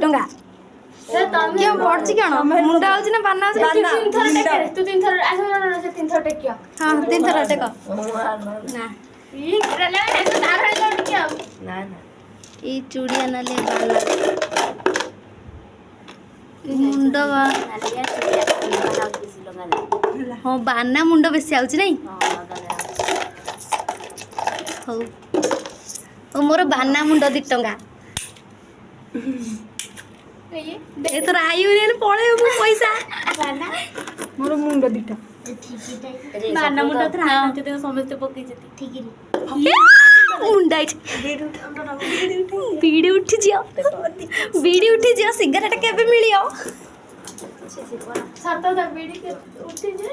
टंका क्यों पड़छि कण मुंडा होछि ना बाना होछि तू 3 थर आसे 3 थर टेकिया हां 3 थर टेक ना ई करले तो तार है टेकिया ना ई चूड़िया नाले बाना मुंडा बा नालिया चूड़िया बाना बेसी लगाला हां बाना मुंडा बेसी आउछि नै हो ओ मोर बाना मुंडा 2 टंका ए तो आयु ने पळे मु पैसा बाना मोर मुंडा 2 टा बाना मुंडा तो राते देखो समस्त पकई जति ठीक है मुंडा बीड़ी उठी जियो बीड़ी उठी जियो सिगरेट केबे मिलियो सात तक बीड़ी के उठी जे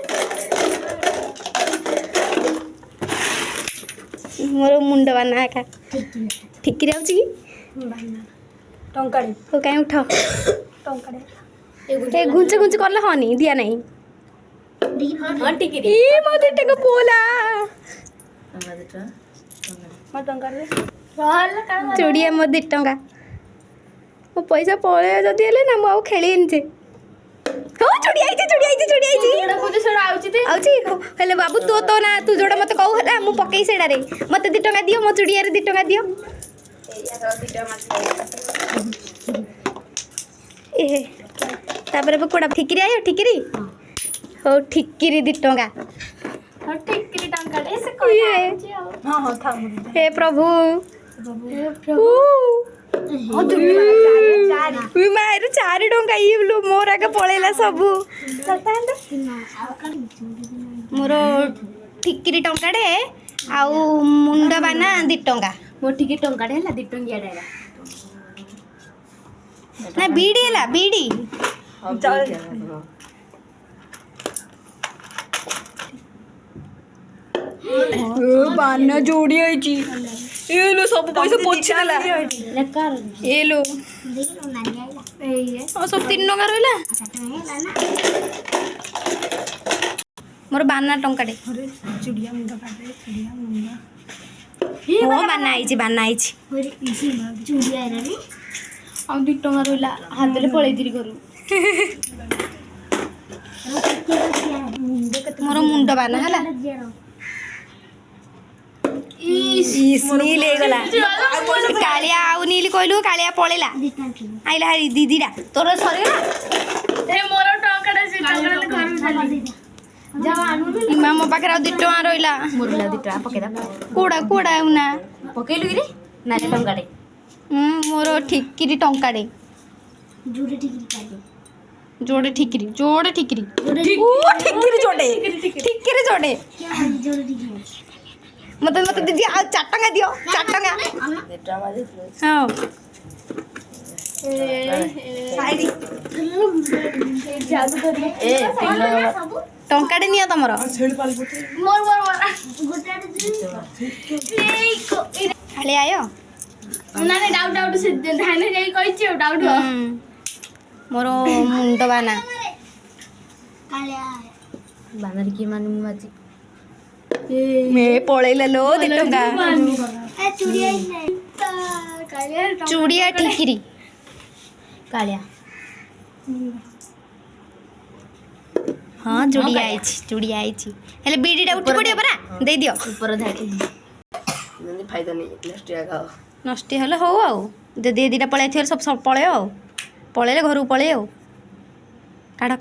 मोर मुंडा बाना का ठीक रे आउची बाना टंकाड़े तो काई उठाओ टंकाड़े ए घुंचे घुंचे करले हनी दिया नहीं हां ठीक है ई मते टका बोला मत टंकाड़े रहल का चूड़िया मो 2 टंका मो पैसा पळे जदी हेले ना मो खेलीन जे हो चूड़ी आइची एड़ा कोते सडा आउची ते आउची हेले बाबू तो ना तू जोड़ा मते कहू हला मु पकई सेडा रे मते 2 टंका दियो मो चूड़िया रे 2 टंका दियो ए तापर कोडा ठिकरी आयो ठिकरी हो ठिकरी 2 टंका हां ठीक के टंकाड़े से ये हां हां था हे प्रभु मार 4 टंका इलो मोर आगे पळेला सबु मोर ठिकरी टंकाडे आउ मुंडा बाना 2 टंका मो ठीक टंकाड़े हला 2 टंकिया डाला ना बीड़ी हला बीड़ी बाना जोड़ी आइची ए लो सब पैसा पोछला लेकार ए लो ए ये ओ सब 3 टंका रहला मोर बाना टंकाडे चुड़िया मुंडा काटे चुड़िया मुंडा हो बाना आइची अरे इसी चुड़िया रे हम 2 टंका रहला हातले पळै दिरी करू मोर मुंड बाना हला इस नील गला कालिया आउ नील कहलु कालिया पळेला आइला हरी दीदीरा तोर सरीला ए मोर टंकाड़े से टंकाड़े घर चली जवान इमा मो पाखरा 2 टंका रहला मुरला 2 टका पकेदा कोडा उना पकेलु रे नाले टंकाड़े मोर ठिकरी टंकाडे जोड़े ठिकरी ओ ठिकरी जोड़े मत दीदी आ 4 टंका दियो 4 टंका हां ए टंकाडे निया तमरो मोर खाली आयो ना डाउट से धाने जाई कहि छी डाउट मोर मुंड बाना बानर की मानु माची मे पळेला लो 2 टंका चूड़िया ठिकरी कालिया हाँ चूड़िया आइची हेले बीडीटा उठी पड़ियो परा दे दियो ऊपर धाटी नंदी फायदा नहीं नेक्स्ट या खाओ नष्ट हेले हो आउ दे 2टा पळे थियर सब पळे आउ पळेले घर पळे आउ काढ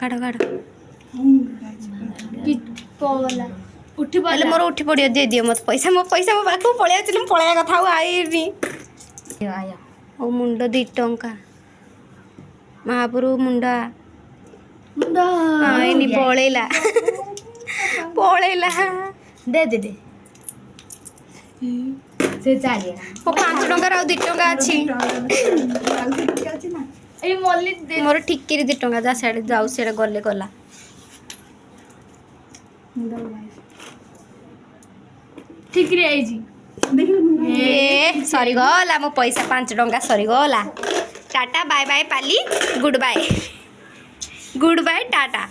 कोला उठी हेले मोर उठी पड़ियो दे दियो मत पैसा मो बाकू पळे आछिलम पळया कथा आइनी आया ओ मुंड 2 टंका महापुरु मुंडा आइनी पळेला दे से चालिया ओ 5 टंका राउ 2 टंका अछि ए मल्ली दे मोर ठिकरी 2 टंका जा साडे जाऊ सेडा गले गला ठीक रे आई जी ए सरी गला मो पैसा 5 टंका सरी गला टाटा बाय बाय पाली गुड बाय टाटा।